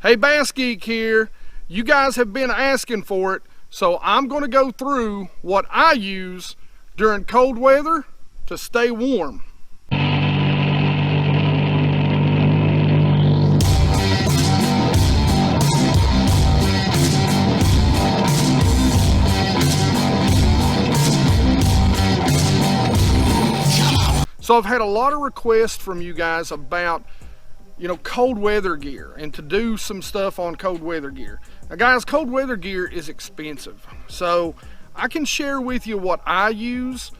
Hey, BassGeek here. You guys have been asking for it, so I'm going to go through what I use during cold weather to stay warm. So I've had a lot of requests from you guys about, cold weather gear and to do some stuff on cold weather gear. Now guys, cold weather gear is expensive. So I can share with you what I use.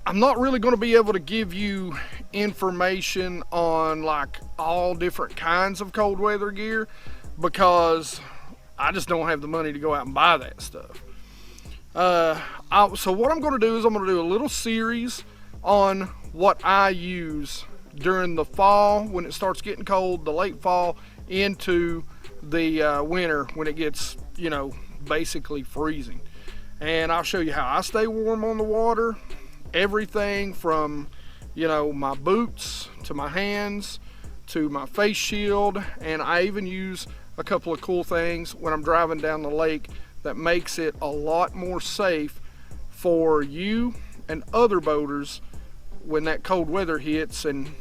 I'm not really going to be able to give you information on like all different kinds of cold weather gear because I just don't have the money to go out and buy that stuff. So what I'm going to do is I'm going to do a little series on what I use during the fall when it starts getting cold, the late fall into the winter when it gets, basically freezing. And I'll show you how I stay warm on the water. Everything from, my boots to my hands to my face shield. And I even use a couple of cool things when I'm driving down the lake that makes it a lot more safe for you and other boaters when that cold weather hits and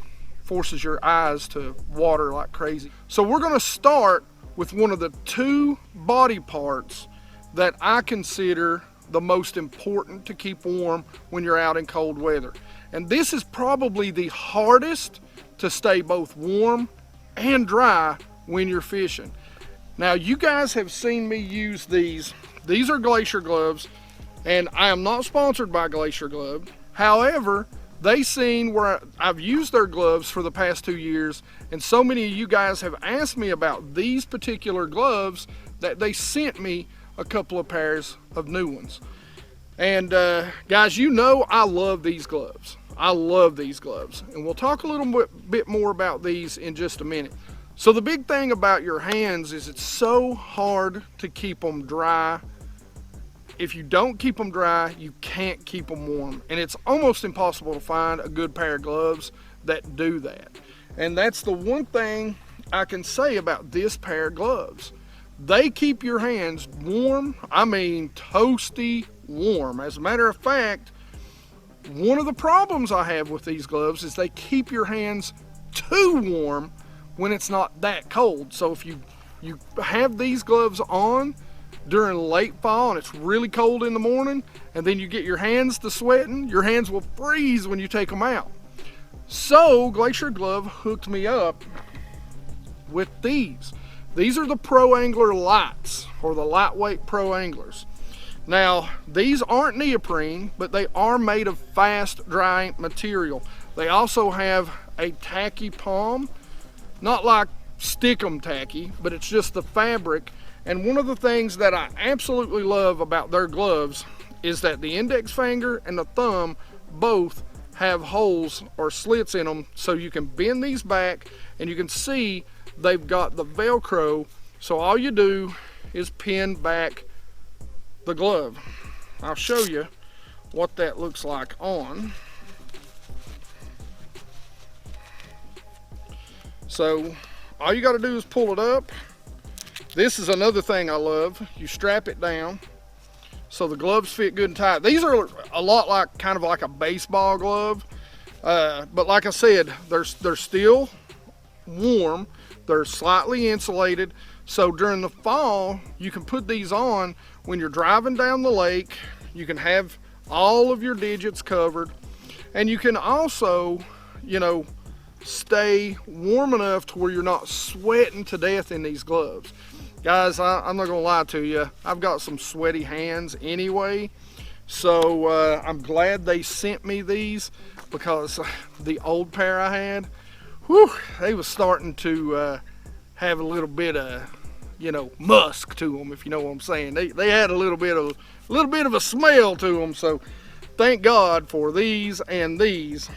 forces your eyes to water like crazy. So we're going to start with one of the two body parts that I consider the most important to keep warm when you're out in cold weather. And this is probably the hardest to stay both warm and dry when you're fishing. Now you guys have seen me use these. These are Glacier gloves, and I am not sponsored by Glacier Glove. However, they seen where I've used their gloves for the past 2 years, and so many of you guys have asked me about these particular gloves that they sent me a couple of pairs of new ones. And guys, I love these gloves. I love these gloves, and we'll talk a little bit more about these in just a minute. So the big thing about your hands is it's so hard to keep them dry. If you don't keep them dry, you can't keep them warm. And it's almost impossible to find a good pair of gloves that do that. And that's the one thing I can say about this pair of gloves. They keep your hands warm, I mean toasty warm. As a matter of fact, one of the problems I have with these gloves is they keep your hands too warm when it's not that cold. So if you have these gloves on during late fall and it's really cold in the morning, and then you get your hands to sweating, your hands will freeze when you take them out. So Glacier Glove hooked me up with these. These are the Pro Angler Lights, or the lightweight Pro Anglers. Now these aren't neoprene, but they are made of fast drying material. They also have a tacky palm, not like stickum tacky, but it's just the fabric. And one of the things that I absolutely love about their gloves is that the index finger and the thumb both have holes or slits in them, so you can bend these back and you can see they've got the Velcro. So all you do is pin back the glove. I'll show you what that looks like on. So all you got to do is pull it up. This is another thing I love. You strap it down so the gloves fit good and tight. These are a lot like kind of like a baseball glove, but like I said, they're still warm. They're slightly insulated. So during the fall, you can put these on when you're driving down the lake. You can have all of your digits covered, and you can also, stay warm enough to where you're not sweating to death in these gloves. Guys, I'm not gonna lie to you, I've got some sweaty hands anyway, so I'm glad they sent me these, because the old pair I had, they was starting to have a little bit of musk to them, if you know what I'm saying. They had a little bit of a smell to them. So thank God for these and these,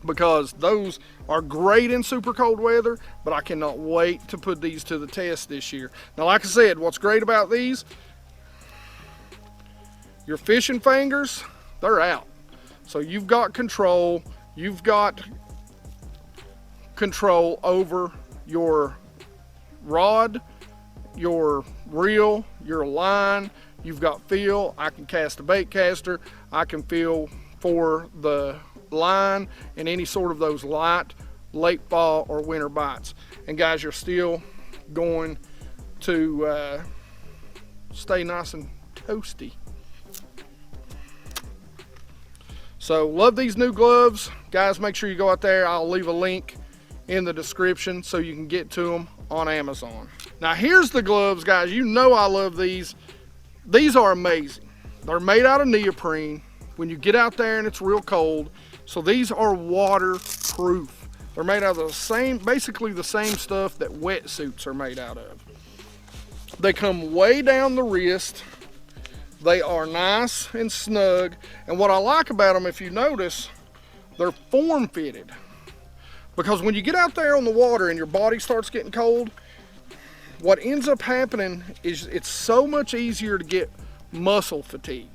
because those are great in super cold weather, but I cannot wait to put these to the test this year. Now, like I said, what's great about these, your fishing fingers, they're out. So you've got control over your rod, your reel, your line. You've got feel. I can cast a bait caster. I can feel for the line and any sort of those light late fall or winter bites. And guys, you're still going to stay nice and toasty. So love these new gloves. Guys, make sure you go out there. I'll leave a link in the description so you can get to them on Amazon. Now here's the gloves, guys. You know I love these. These are amazing. They're made out of neoprene when you get out there and it's real cold. So these are waterproof. They're made out of the same, basically the same stuff that wetsuits are made out of. They come way down the wrist. They are nice and snug. And what I like about them, if you notice, they're form fitted. Because when you get out there on the water and your body starts getting cold, what ends up happening is it's so much easier to get muscle fatigue.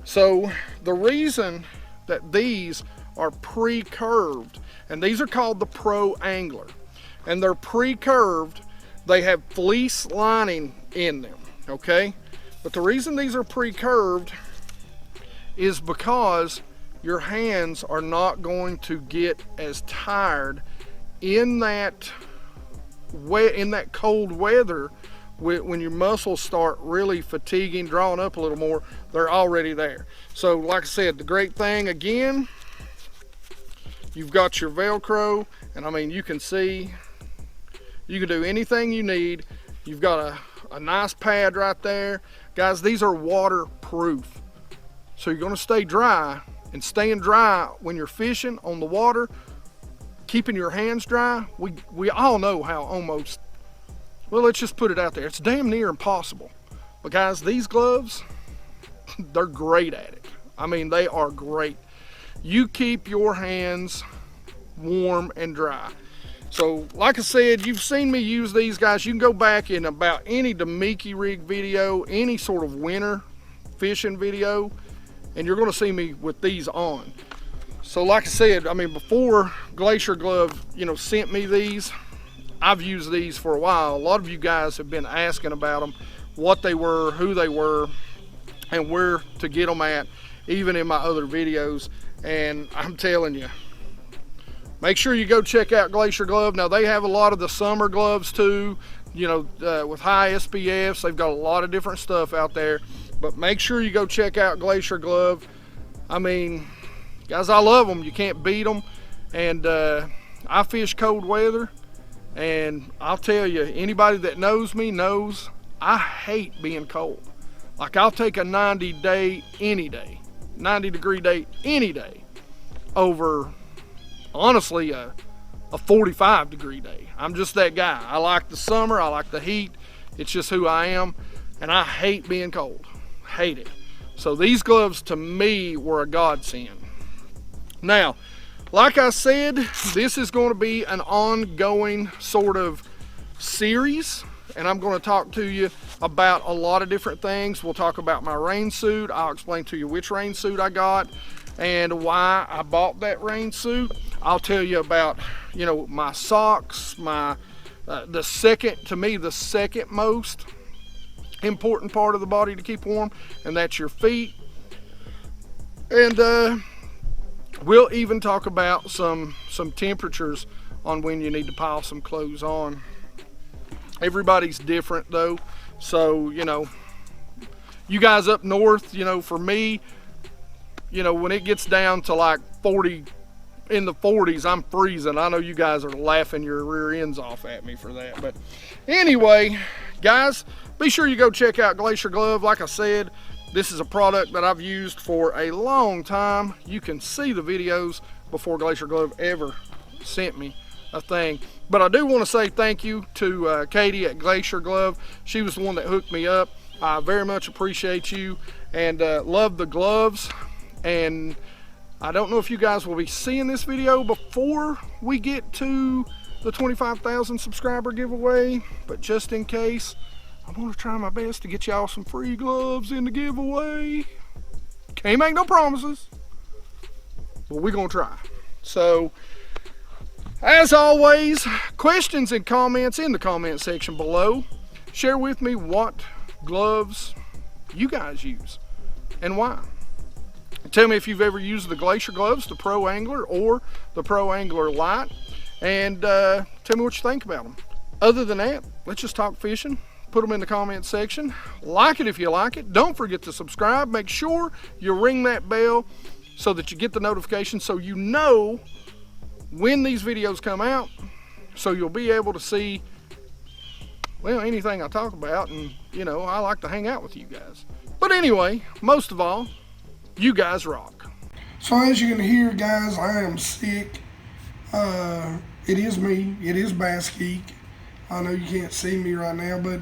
So the reason that these are pre-curved, and these are called the Pro Angler, and they're pre-curved, they have fleece lining in them, okay? But the reason these are pre-curved is because your hands are not going to get as tired in that cold weather. When your muscles start really fatiguing, drawing up a little more, they're already there. So like I said, the great thing again, you've got your Velcro, and I mean, you can see, you can do anything you need. You've got a nice pad right there. Guys, these are waterproof. So you're gonna stay dry, and staying dry when you're fishing on the water, keeping your hands dry, we all know how almost, well, let's just put it out there, it's damn near impossible. But guys, these gloves, they're great at it. I mean, they are great. You keep your hands warm and dry. So like I said, you've seen me use these, guys. You can go back in about any Damiki rig video, any sort of winter fishing video, and you're gonna see me with these on. So like I said, I mean, before Glacier Glove, you know, sent me these, I've used these for a while. A lot of you guys have been asking about them, what they were, who they were, and where to get them at, even in my other videos. And I'm telling you, make sure you go check out Glacier Glove. Now they have a lot of the summer gloves too, you know, with high SPFs. They've got a lot of different stuff out there, but make sure you go check out Glacier Glove. I mean, guys, I love them. You can't beat them. And I fish cold weather, and I'll tell you, anybody that knows me knows I hate being cold. Like, I'll take a 90 day any day, 90 degree day any day over, honestly, a 45 degree day. I'm just that guy. I like the summer, I like the heat. It's just who I am, and I hate being cold. Hate it. So these gloves to me were a godsend. Now, like I said, this is going to be an ongoing sort of series, and I'm going to talk to you about a lot of different things. We'll talk about my rain suit. I'll explain to you which rain suit I got and why I bought that rain suit. I'll tell you about, you know, my socks, my the second most important part of the body to keep warm, and that's your feet. And we'll even talk about some temperatures on when you need to pile some clothes on. Everybody's different though, so you know, you guys up north, you know, for me, you know, when it gets down to like 40, in the 40s, I'm freezing. I know you guys are laughing your rear ends off at me for that, but anyway, guys, be sure you go check out Glacier Glove. Like I said, this is a product that I've used for a long time. You can see the videos before Glacier Glove ever sent me a thing. But I do want to say thank you to Katie at Glacier Glove. She was the one that hooked me up. I very much appreciate you, and love the gloves. And I don't know if you guys will be seeing this video before we get to the 25,000 subscriber giveaway, but just in case, I'm going to try my best to get y'all some free gloves in the giveaway. Can't make no promises, but we're going to try. So As always, questions and comments in the comment section below. Share with me what gloves you guys use and why. Tell me if you've ever used the Glacier gloves, the Pro Angler or the Pro Angler Lite, and tell me what you think about them. Other than that, let's just talk fishing. Put them in the comment section. Like it if you like it. Don't forget to subscribe. Make sure you ring that bell so that you get the notification, so you know when these videos come out, so you'll be able to see, well, anything I talk about. And you know, I like to hang out with you guys. But anyway, most of all, you guys rock. So as you can hear, guys, I am sick. It is me. It is BassGeek. I know you can't see me right now, but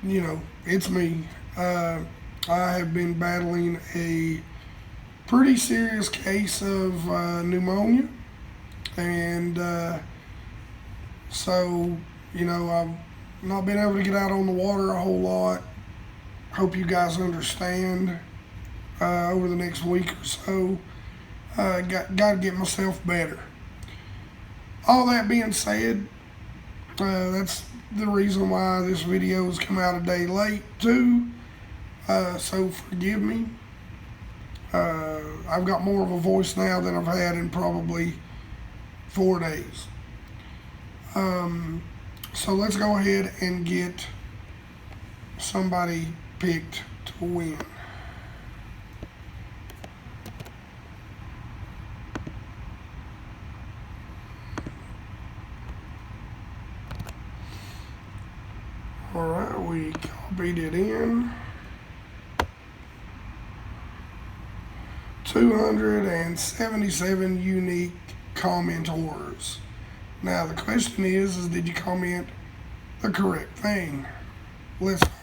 you know, it's me. I have been battling a pretty serious case of pneumonia. And so, you know, I've not been able to get out on the water a whole lot. Hope you guys understand. Over the next week or so, got to get myself better. All that being said, that's the reason why this video has come out a day late too. So forgive me. I've got more of a voice now than I've had in probably 4 days. So let's go ahead and get somebody picked to win. Alright, we copied it in. 277 unique commentors. Now the question is did you comment the correct thing? Let's find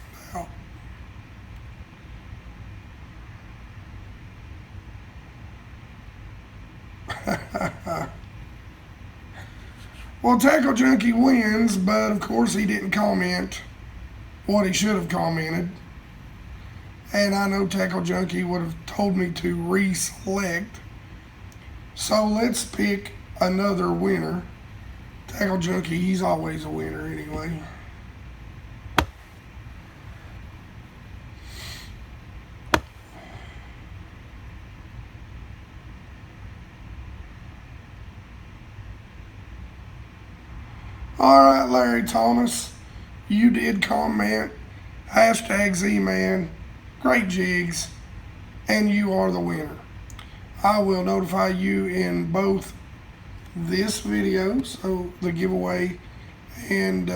out. Well, Tackle Junkie wins, but of course he didn't comment what he should have commented. And I know Tackle Junkie would have told me to reselect. So let's pick another winner. Tackle Junkie, he's always a winner anyway. Alright, Larry Thomas, you did comment. Hashtag Z-Man, great jigs, and you are the winner. I will notify you in both this video, so the giveaway, and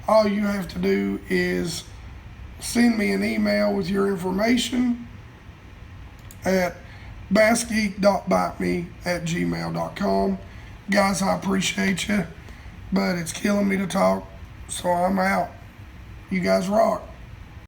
all you have to do is send me an email with your information at bassgeek.biteme@gmail.com. Guys, I appreciate you, but it's killing me to talk, so I'm out. You guys rock.